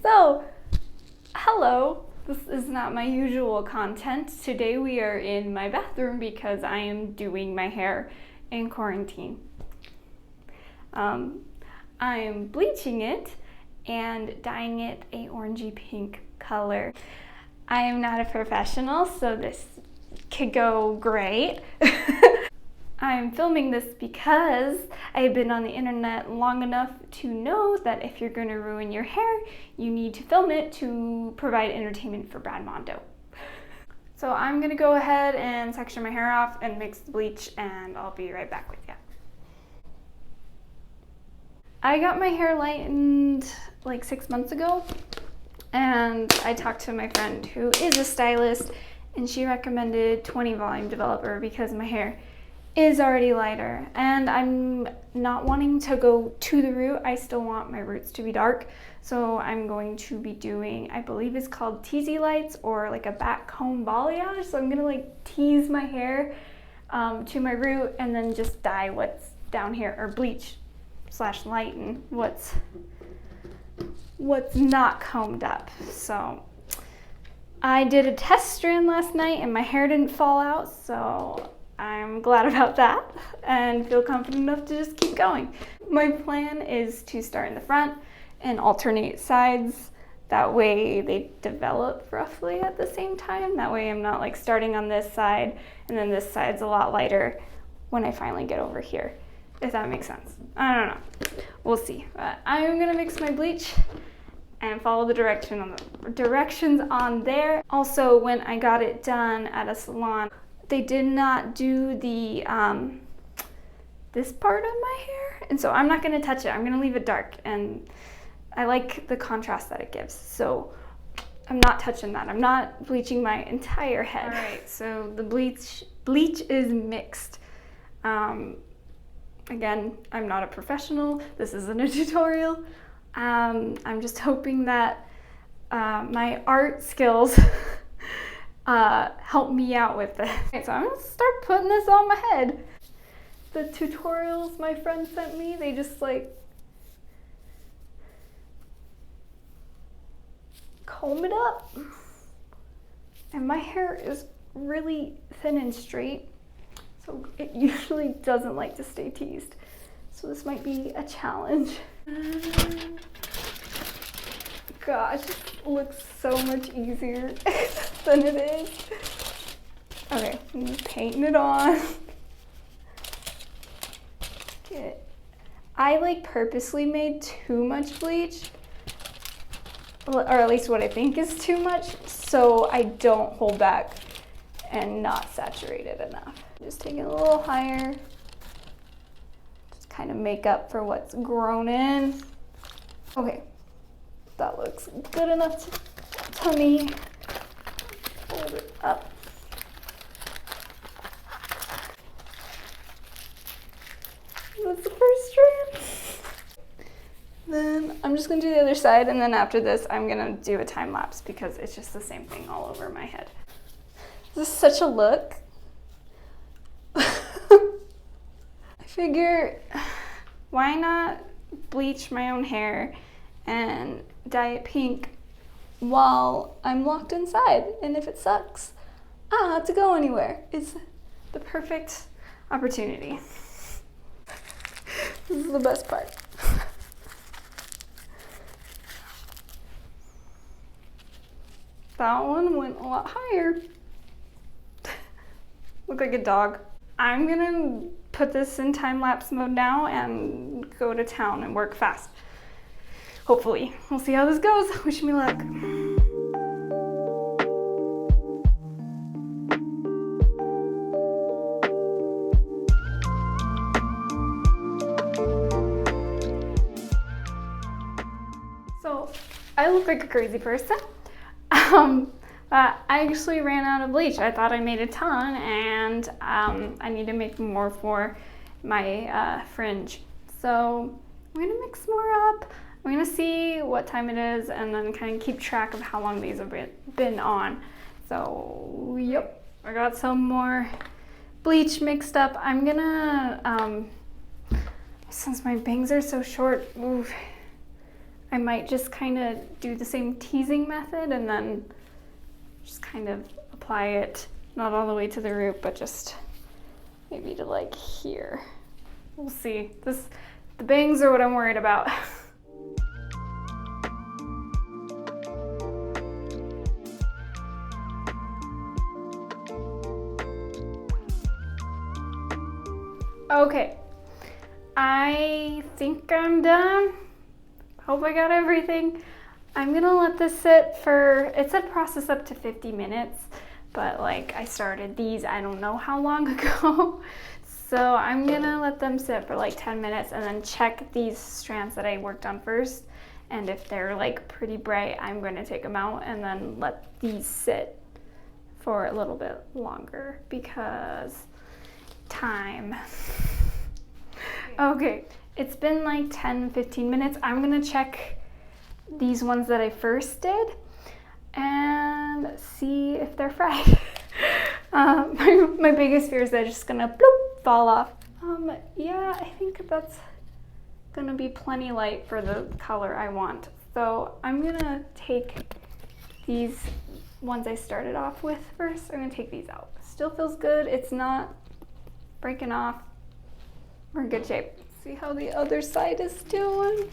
So, hello. This is not my usual content. Today we are in my bathroom because I am doing my hair in quarantine. I'm bleaching it and dyeing it a orangey pink color. I am not a professional, so this could go great. I'm filming this because I've been on the internet long enough to know that if you're going to ruin your hair, you need to film it to provide entertainment for Brad Mondo. So I'm going to go ahead and section my hair off and mix the bleach, and I'll be right back with you. I got my hair lightened like 6 months ago, and I talked to my friend who is a stylist, and she recommended 20 volume developer because my hair is already lighter, and I'm not wanting to go to the root. I still want my roots to be dark, so I'm going to be doing, I believe it's called teasy lights or like a back comb balayage. So I'm gonna like tease my hair to my root and then just dye what's down here, or bleach / lighten what's not combed up. So I did a test strand last night and my hair didn't fall out, so I'm glad about that and feel confident enough to just keep going. My plan is to start in the front and alternate sides. That way they develop roughly at the same time. That way I'm not like starting on this side and then this side's a lot lighter when I finally get over here, if that makes sense. I don't know. We'll see. But I'm gonna mix my bleach and follow the directions on there. Also, when I got it done at a salon, they did not do the this part of my hair, and so I'm not going to touch it. I'm going to leave it dark, and I like the contrast that it gives, so I'm not touching that. I'm not bleaching my entire head. All right, so the bleach is mixed. Again, I'm not a professional. This isn't a tutorial. I'm just hoping that my art skills help me out with this. Okay, so I'm gonna start putting this on my head. The tutorials my friend sent me, they just like comb it up. And my hair is really thin and straight, so it usually doesn't like to stay teased. So this might be a challenge. Gosh, it looks so much easier than it is. Okay, I'm just painting it on. I like purposely made too much bleach, or at least what I think is too much, so I don't hold back and not saturate it enough. Just take it a little higher, just kind of make up for what's grown in. Okay. That looks good enough to me. Fold it up. That's the first strand. Then I'm just gonna do the other side, and then after this I'm gonna do a time lapse because it's just the same thing all over my head. This is such a look. I figure, why not bleach my own hair and dye it pink while I'm locked inside, and if it sucks, I don't have to go anywhere. It's the perfect opportunity. This is the best part. That one went a lot higher. Look like a dog. I'm gonna put this in time-lapse mode now and go to town and work fast. Hopefully. We'll see how this goes. Wish me luck. So, I look like a crazy person. But I actually ran out of bleach. I thought I made a ton, and I need to make more for my fringe. So, I'm gonna mix more up. I'm gonna see what time it is and then kind of keep track of how long these have been on. So, yep, I got some more bleach mixed up. I'm gonna, since my bangs are so short, I might just kind of do the same teasing method and then just kind of apply it, not all the way to the root, but just maybe to like here. We'll see. The bangs are what I'm worried about. Okay, I think I'm done. Hope I got everything. I'm gonna let this sit for, it said process up to 50 minutes, but like I started these, I don't know how long ago. So I'm gonna let them sit for like 10 minutes and then check these strands that I worked on first. And if they're like pretty bright, I'm gonna take them out and then let these sit for a little bit longer because time. Okay, it's been like 10-15 minutes. I'm gonna check these ones that I first did and see if they're fried. My biggest fear is they're just gonna bloop, fall off. Yeah, I think that's gonna be plenty light for the color I want. So I'm gonna take these ones I started off with first. I'm gonna take these out. Still feels good. It's not breaking off. We're in good shape. See how the other side is doing?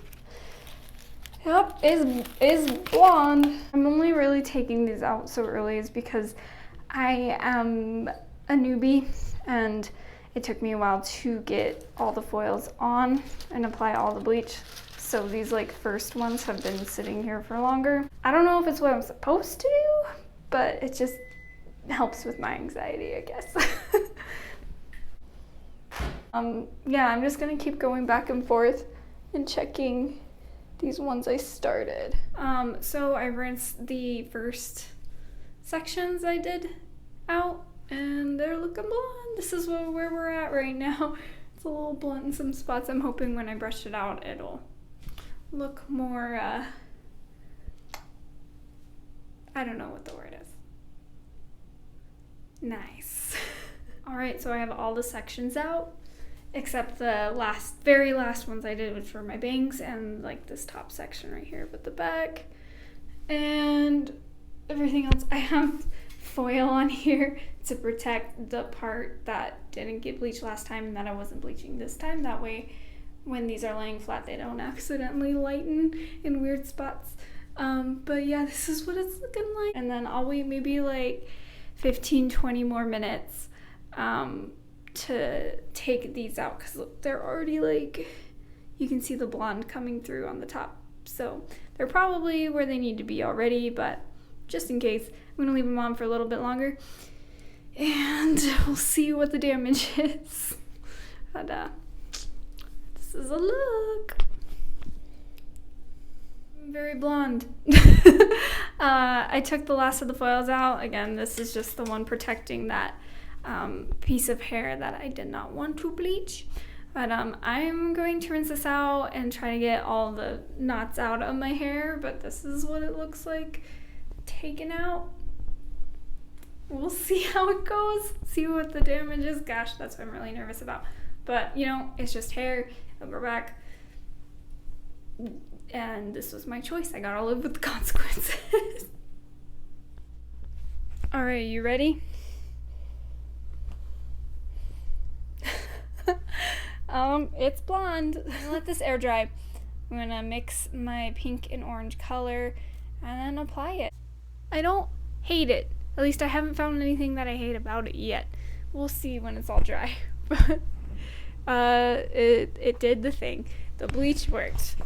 Yep, is blonde. I'm only really taking these out so early is because I am a newbie and it took me a while to get all the foils on and apply all the bleach. So these like first ones have been sitting here for longer. I don't know if it's what I'm supposed to do, but it just helps with my anxiety, I guess. Yeah, I'm just gonna keep going back and forth and checking these ones I started. So I rinsed the first sections I did out and they're looking blonde. This is where we're at right now. It's a little blunt in some spots. I'm hoping when I brush it out, it'll look more, I don't know what the word is. Nice. All right, so I have all the sections out, except the very last ones I did, which were my bangs and like this top section right here with the back and everything else. I have foil on here to protect the part that didn't get bleached last time and that I wasn't bleaching this time. That way, when these are laying flat, they don't accidentally lighten in weird spots. But yeah, this is what it's looking like. And then I'll wait maybe like 15-20 more minutes to take these out because look, they're already like, you can see the blonde coming through on the top. So they're probably where they need to be already, but just in case, I'm gonna leave them on for a little bit longer and we'll see what the damage is. But this is a look. I'm very blonde. I took the last of the foils out. Again, this is just the one protecting that piece of hair that I did not want to bleach. But I'm going to rinse this out and try to get all the knots out of my hair, but this is what it looks like taken out. We'll see how it goes, see what the damage is. Gosh, that's what I'm really nervous about. But, you know, it's just hair. It'll grow back. And this was my choice. I gotta live with the consequences. All right, you ready? It's blonde. I'm gonna let this air dry. I'm gonna mix my pink and orange color and then apply it. I don't hate it. At least I haven't found anything that I hate about it yet. We'll see when it's all dry. But it did the thing. The bleach worked.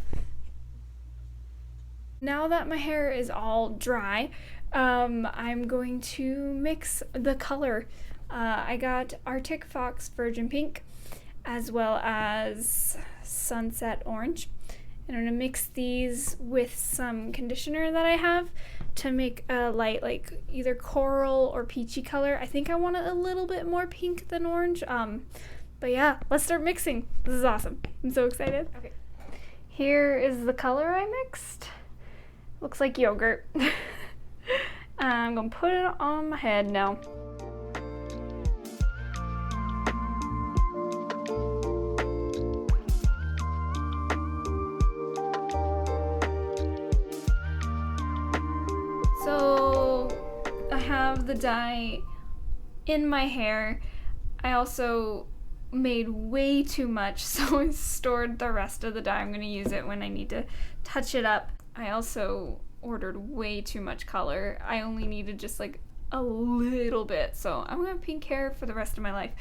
Now that my hair is all dry, I'm going to mix the color. I got Arctic Fox Virgin Pink as well as Sunset Orange. And I'm going to mix these with some conditioner that I have to make a light, like either coral or peachy color. I think I want it a little bit more pink than orange. But yeah, let's start mixing. This is awesome. I'm so excited. Okay. Here is the color I mixed. Looks like yogurt. I'm gonna put it on my head now. have the dye in my hair. I also made way too much, so I stored the rest of the dye. I'm going to use it when I need to touch it up. I also ordered way too much color. I only needed just like a little bit, so I'm going to have pink hair for the rest of my life.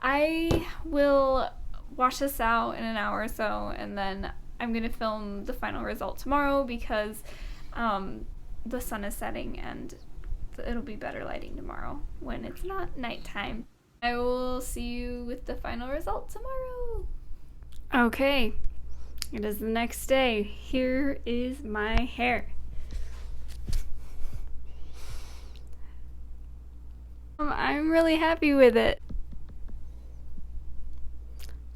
I will wash this out in an hour or so, and then I'm going to film the final result tomorrow because the sun is setting and it'll be better lighting tomorrow when it's not nighttime. I will see you with the final result tomorrow. Okay, it is the next day. Here is my hair. I'm really happy with it.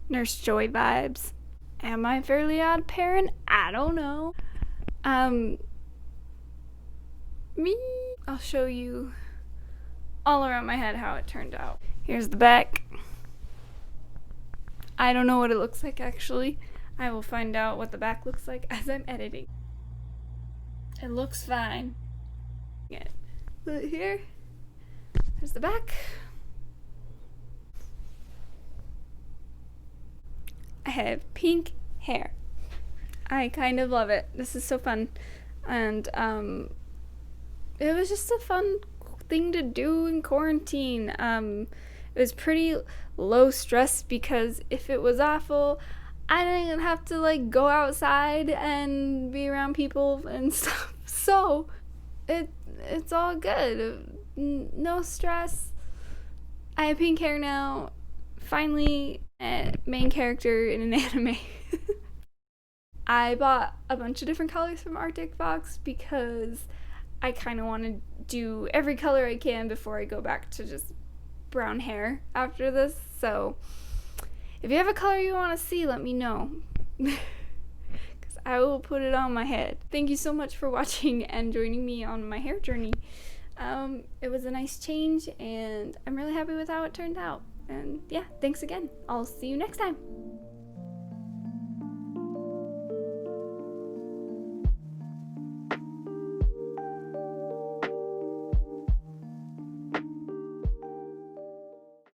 Nurse Joy vibes. Am I Fairly Odd Parent? I don't know. I'll show you all around my head how it turned out. Here's the back. I don't know what it looks like actually. I will find out what the back looks like as I'm editing. It looks fine. Yeah. But here, there's the back. I have pink hair. I kind of love it. This is so fun. And it was just a fun thing to do in quarantine. It was pretty low stress because if it was awful, I didn't have to like go outside and be around people and stuff. So it's all good. No stress. I have pink hair now. Finally, a main character in an anime. I bought a bunch of different colors from Arctic Fox because I kind of want to do every color I can before I go back to just brown hair after this. So if you have a color you want to see, let me know. Because I will put it on my head. Thank you so much for watching and joining me on my hair journey. It was a nice change and I'm really happy with how it turned out. And yeah, thanks again. I'll see you next time.